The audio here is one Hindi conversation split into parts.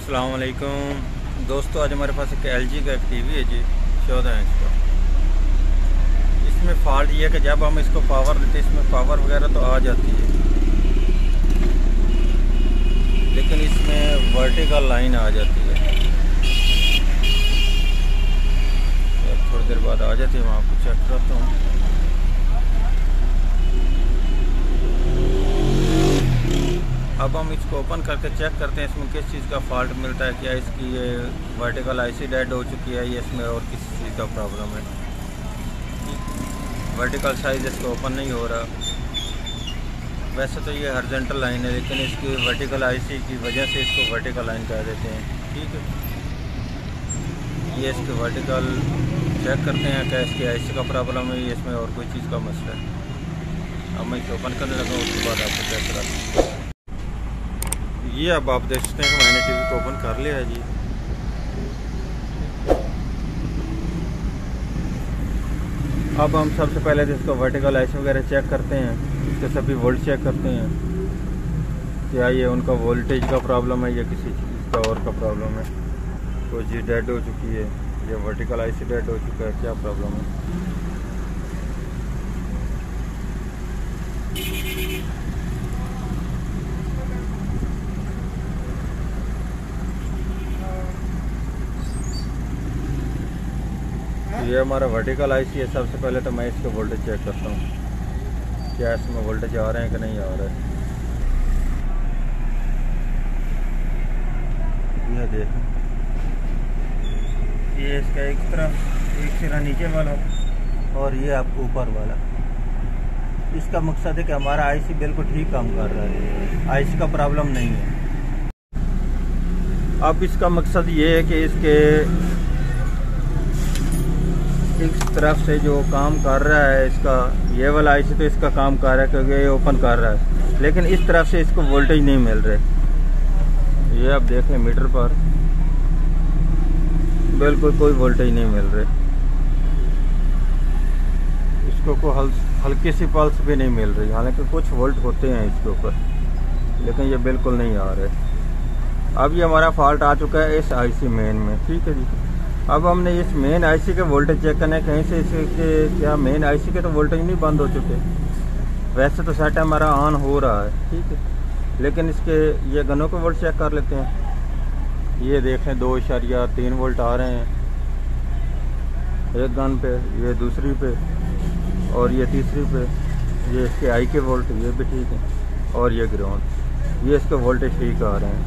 अस्सलाम वालेकुम दोस्तों, आज हमारे पास एक LG का एक टीवी है जी, 14 इंच का। इसमें फॉल्ट ये है कि जब हम इसको पावर देते हैं इसमें पावर वगैरह तो आ जाती है, लेकिन इसमें वर्टिकल लाइन आ जाती है। थोड़ी देर बाद आ जाती है, मैं आपको चेक करता हूँ। अब हम इसको ओपन करके चेक करते हैं इसमें किस चीज़ का फॉल्ट मिलता है। क्या इसकी ये वर्टिकल IC डेड हो चुकी है या इसमें और किसी चीज़ का प्रॉब्लम है। वर्टिकल साइज इसको ओपन नहीं हो रहा। वैसे तो ये हॉरिजॉन्टल लाइन है, लेकिन इसकी वर्टिकल IC की वजह से इसको वर्टिकल लाइन कह देते हैं। ठीक है, ये इसके वर्टिकल चेक करते हैं क्या इसकी IC का प्रॉब्लम है या इसमें और कोई चीज़ का मसला है। अब मैं इसे ओपन करने लगा, उसके बाद आपको चेक कराता हूँ। ये अब आप देख सकते हैं कि मैंने टीवी को ओपन कर लिया है जी। अब हम सबसे पहले तो इसको वर्टिकल IC वगैरह चेक करते हैं, इसके सभी वोल्ट चेक करते हैं। क्या ये उनका वोल्टेज का प्रॉब्लम है या किसी चीज़ का और का प्रॉब्लम है। तो जी डेड हो चुकी है या वर्टिकल IC डेड हो चुका है, क्या प्रॉब्लम है। ये हमारा वर्टिकल IC है। सबसे पहले तो मैं इसके वोल्टेज चेक करता हूँ, क्या इसमें वोल्टेज आ रहे हैं कि नहीं आ रहे हैं। ये देखें, ये इसका एक तरफ एक सिरा नीचे वाला और ये आपको ऊपर वाला। इसका मकसद है कि हमारा IC बिल्कुल ठीक काम कर रहा है, IC का प्रॉब्लम नहीं है। अब इसका मकसद ये है कि इसके इस तरफ से जो काम कर रहा है इसका ये वाला IC तो इसका काम कर रहा है क्योंकि ये ओपन कर रहा है, लेकिन इस तरफ से इसको वोल्टेज नहीं मिल रहे। ये आप देख लें, मीटर पर बिल्कुल कोई वोल्टेज नहीं मिल रहे। इसको कोई हल्की सी पल्स भी नहीं मिल रही, हालांकि कुछ वोल्ट होते हैं इसके ऊपर, लेकिन ये बिल्कुल नहीं आ रहे। अब ये हमारा फॉल्ट आ चुका है इस IC मेन में। ठीक है जी, अब हमने इस मेन IC के वोल्टेज चेक करने कहीं से इसके क्या मेन IC के तो वोल्टेज नहीं बंद हो चुके। वैसे तो सेट हमारा ऑन हो रहा है, ठीक है, लेकिन इसके ये गनों के वोल्ट चेक कर लेते हैं। ये देखें 2.3 वोल्ट आ रहे हैं एक गन पे, ये दूसरी पे और ये तीसरी पे। ये इसके आई के वोल्ट ये भी ठीक है, और ये ग्राउंड ये इसके वोल्टेज ठीक आ रहे हैं।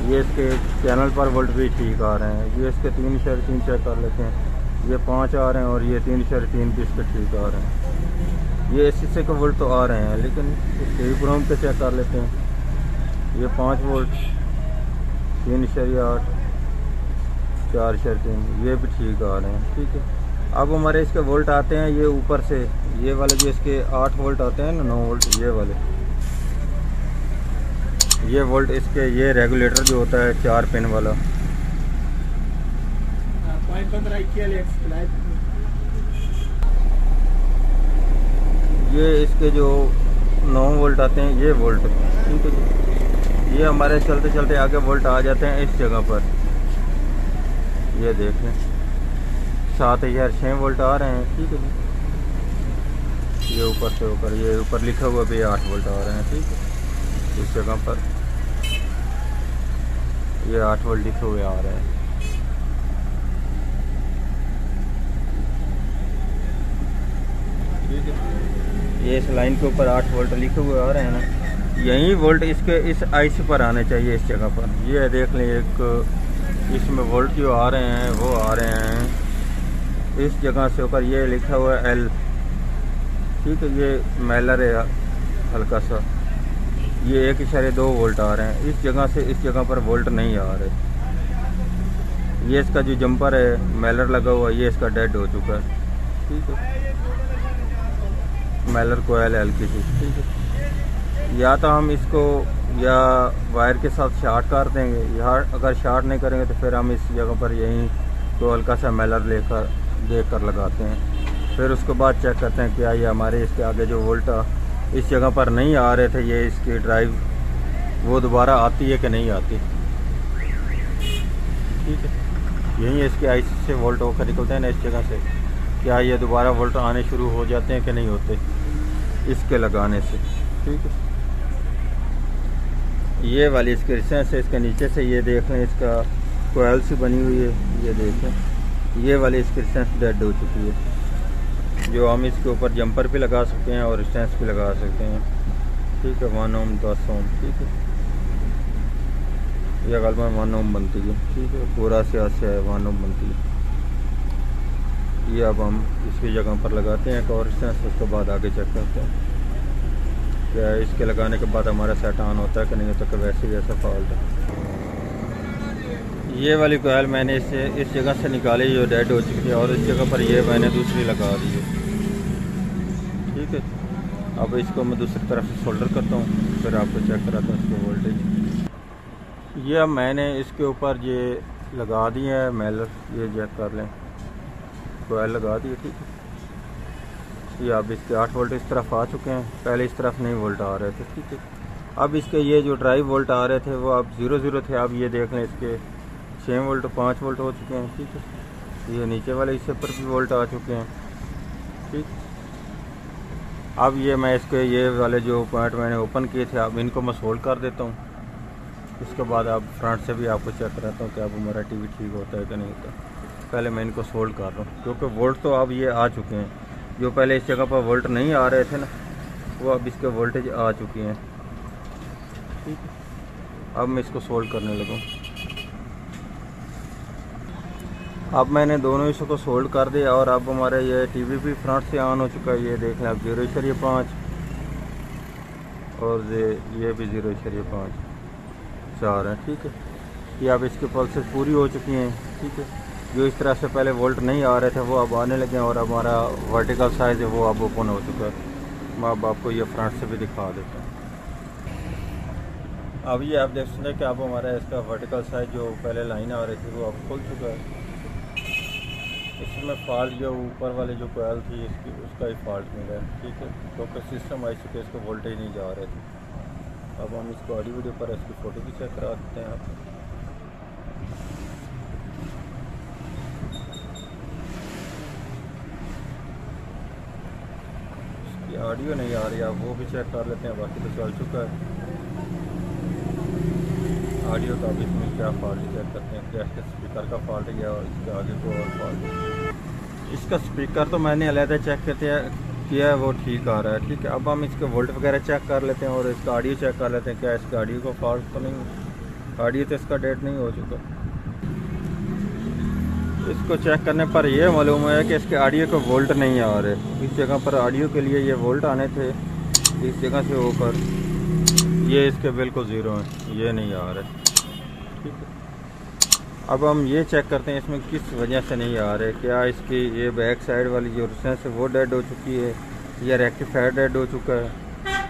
ये इसके चैनल पर वोल्ट भी ठीक आ रहे हैं। ये इसके 3.3 चेक कर लेते हैं, ये 5 आ रहे हैं और ये 3.3 भी इसके ठीक आ रहे हैं। ये इस हिस्से के वोल्ट तो आ रहे हैं, लेकिन इसके ग्राउंड पे चेक कर लेते हैं। ये 5 वोल्ट 3.8 4.3 ये भी ठीक आ रहे हैं। ठीक है, अब हमारे इसके वोल्ट आते हैं ये ऊपर से, ये वाले जो इसके 8 वोल्ट आते हैं ना, 9 वोल्ट ये वाले। ये वोल्ट इसके ये रेगुलेटर जो होता है 4 पिन वाला, ये इसके जो 9 वोल्ट आते हैं ये वोल्ट। ठीक है जी, ये हमारे चलते चलते आगे वोल्ट आ जाते हैं इस जगह पर। ये देखें 7,006 वोल्ट आ रहे हैं। ठीक है जी, ये ऊपर से ऊपर ये ऊपर लिखा हुआ भी 8 वोल्ट आ रहे हैं। ठीक है, इस जगह पर ये 8 वोल्ट लिखे हुए आ रहे हैं। ठीक है, ये इस लाइन के ऊपर 8 वोल्ट लिखे हुए आ रहे हैं ना, यही वोल्ट इसके इस IC पर आने चाहिए इस जगह पर। ये देख लें, एक इसमें वोल्ट जो आ रहे हैं वो आ रहे हैं इस जगह से ऊपर, ये लिखा हुआ है L। ठीक है, ये मेलर है हल्का सा, ये 1.2 वोल्ट आ रहे हैं इस जगह से, इस जगह पर वोल्ट नहीं आ रहे। ये इसका जो जंपर है मेलर लगा हुआ, ये इसका डेड हो चुका है। ठीक है, मेलर कोयल है हल्की सी। ठीक है, या तो हम इसको या वायर के साथ शॉर्ट कर देंगे, या अगर शॉर्ट नहीं करेंगे तो फिर हम इस जगह पर यहीं तो हल्का सा मेलर देख कर लगाते हैं। फिर उसके बाद चेक करते हैं क्या ये हमारे इसके आगे जो वोल्ट इस जगह पर नहीं आ रहे थे, ये इसकी ड्राइव वो दोबारा आती है कि नहीं आती। ठीक है। यहीं इसके आईसी से वोल्ट होकर निकलते हैं ना इस जगह से, क्या ये दोबारा वोल्ट आने शुरू हो जाते हैं कि नहीं होते इसके लगाने से, ठीक है। ये वाली इसके रेजिस्टेंस है, इसके नीचे से ये देख लें इसका कोयल सी बनी हुई है, ये देखें ये वाली इसकी रेजिस्टेंस डेड हो चुकी है, जो हम इसके ऊपर जंपर भी लगा सकते हैं और रेजिस्टेंस भी लगा सकते हैं, ठीक है। 1 ओम 10 ओम, ठीक है। यह गलबन 1 ओम बनती है, ठीक है। पूरा से 1 ओम बनती है। ये अब हम इसकी जगह पर लगाते हैं एक और रेजिस्टेंस, उसके बाद आगे चेक करते हैं क्या इसके लगाने के बाद हमारा सेट ऑन होता है कि नहीं होता, कि वैसे ही ऐसा फॉल्ट है। ये वाली कोयल मैंने इस जगह से निकाली जो डेड हो चुकी थी, और इस जगह पर ये मैंने दूसरी लगा दी है, ठीक है। अब इसको मैं दूसरी तरफ से सोल्डर करता हूँ, फिर आपको चेक कराता हूँ इसके वोल्टेज। ये अब मैंने इसके ऊपर ये लगा दिए है मेलर, ये चेक कर लें, कोयल लगा दी है, ठीक है। ये अब इसके 8 वोल्ट इस तरफ आ चुके हैं, पहले इस तरफ नहीं वोल्ट आ रहे थे, ठीक है। अब इसके ये जो ड्राइव वोल्ट आ रहे थे वो अब 0 थे, अब ये देख लें इसके 6 वोल्ट 5 वोल्ट हो चुके हैं, ठीक है। ये नीचे वाले हिस्से पर भी वोल्ट आ चुके हैं, ठीक। अब ये मैं इसके ये वाले जो पॉइंट मैंने ओपन किए थे, अब इनको मैं सोल्ड कर देता हूँ। इसके बाद अब फ्रंट से भी आपको चेक कराता हूँ कि अब हमारा टीवी ठीक होता है कि नहीं होता। पहले मैं इनको सोल्ड कर रहा हूँ, क्योंकि वोल्ट तो अब ये आ चुके हैं, जो पहले इस जगह पर वोल्ट नहीं आ रहे थे ना, वो अब इसके वोल्टेज आ चुकी हैं, ठीक है। अब मैं इसको सोल्ड करने लगा। अब मैंने दोनों हिस्सों को सोल्ड कर दिया, और अब हमारे ये टीवी भी फ्रंट से ऑन हो चुका है, ये देख लें अब 0.5 और ये भी 0.5 4 है, ठीक है। ये अब इसके पल्सेस पूरी हो चुकी हैं, ठीक है। जो इस तरह से पहले वोल्ट नहीं आ रहे थे वो अब आने लगे हैं, और हमारा वर्टिकल साइज है वो अब ओपन हो चुका है। मैं अब आपको ये फ्रंट से भी दिखा देता हूँ। अब ये आप देख सकते हैं कि अब हमारा इसका वर्टिकल साइज जो पहले लाइन आ रही थी वो अब खुल चुका है। इसमें फॉल्ट जो ऊपर वाली जो कोयल थी इसकी, उसका ही फॉल्ट मिला है, ठीक है, क्योंकि सिस्टम आई चुके इसको वोल्टेज नहीं जा रहे थे। अब हम इसको ऑडियो वीडियो पर इसकी फ़ोटो भी चेक करा देते हैं आपको। इसकी ऑडियो नहीं आ रही, आप वो भी चेक कर लेते हैं, बाकी तो चल चुका है ऑडियो। तो अब इसमें क्या फॉल्ट चेक करते हैं, क्या इसके स्पीकर का फॉल्ट है या इसके आगे को और फॉल्ट है। इसका स्पीकर तो मैंने अलहदा चेक किया है, वो ठीक आ रहा है, ठीक है। अब हम इसके वोल्ट वगैरह चेक कर लेते हैं और इसका ऑडियो चेक कर लेते हैं, क्या इसके ऑडियो को फॉल्ट तो नहीं, ऑडियो तो इसका डेड नहीं हो चुका। इसको चेक करने पर यह मालूम है कि इसके ऑडियो को वोल्ट नहीं आ रहे। इस जगह पर ऑडियो के लिए ये वोल्ट आने थे, इस जगह से होकर ये इसके बिल्कुल 0 हैं, ये नहीं आ रहे, ठीक है। अब हम ये चेक करते हैं इसमें किस वजह से नहीं आ रहे, क्या इसकी ये बैक साइड वाली जो रेजिस्टेंस है वो डेड हो चुकी है, या रेक्टिफायर डेड हो चुका है,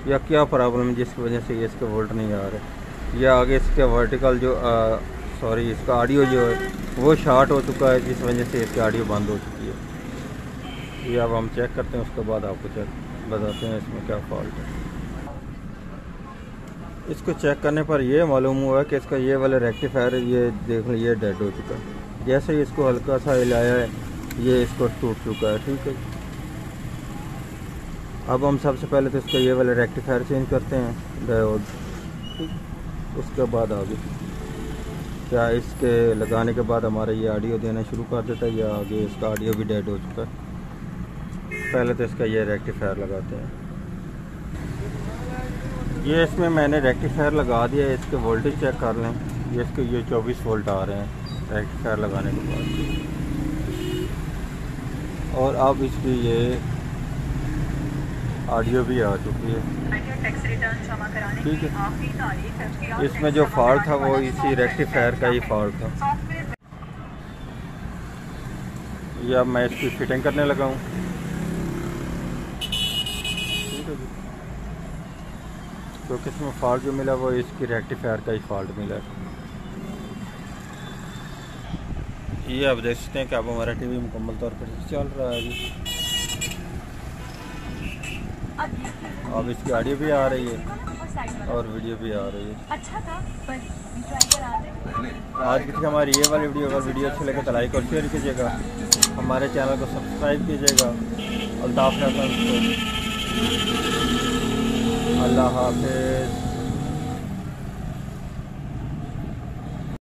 या क्या प्रॉब्लम है जिसकी वजह से ये इसके वोल्ट नहीं आ रहे, या आगे इसके वर्टिकल जो इसका ऑडियो जो है वो शॉर्ट हो चुका है जिस वजह से इसकी ऑडियो बंद हो चुकी है। ये अब हम चेक करते हैं, उसके बाद आपको बताते हैं इसमें क्या फॉल्ट है। इसको चेक करने पर यह मालूम हुआ कि इसका ये वाला रेक्टिफायर ये देख लो ये डेड हो चुका है। जैसे ही इसको हल्का सा हिलाया है ये इसको टूट चुका है, ठीक है। अब हम सबसे पहले तो इसका ये वाला रेक्टिफायर चेंज करते हैं डायोड, ठीक। उसके बाद आगे क्या इसके लगाने के बाद हमारा ये ऑडियो देना शुरू कर देता है, या आगे इसका ऑडियो भी डेड हो चुका है। पहले तो इसका ये रेक्टिफायर लगाते हैं। ये इसमें मैंने रेक्टिफायर लगा दिया है, इसके वोल्टेज चेक कर लें। ये इसके ये 24 वोल्ट आ रहे हैं रेक्टिफायर लगाने के बाद, और अब इसकी ये ऑडियो भी आ चुकी है, ठीक है। इसमें जो फॉल्ट था वो इसी रेक्टिफायर का ही फॉल्ट था। ये अब मैं इसकी फिटिंग करने लगा हूँ, ठीक है जी। क्योंकि इसमें फॉल्ट जो मिला वो इसकी रेक्टिफायर का ही फॉल्ट मिला है। ये अब देख सकते हैं कि अब हमारा टीवी मुकम्मल तौर पर चल रहा है जी। अब इसकी ऑडियो भी आ रही है। और वीडियो भी आ रही है। अच्छा था पर ट्राई करा आज की थी हमारी ये वाली वीडियो। अगर वीडियो अच्छी लगे तो लाइक और शेयर कीजिएगा, हमारे चैनल को सब्सक्राइब कीजिएगा। अल्ताफ अल्लाह हाफिज़।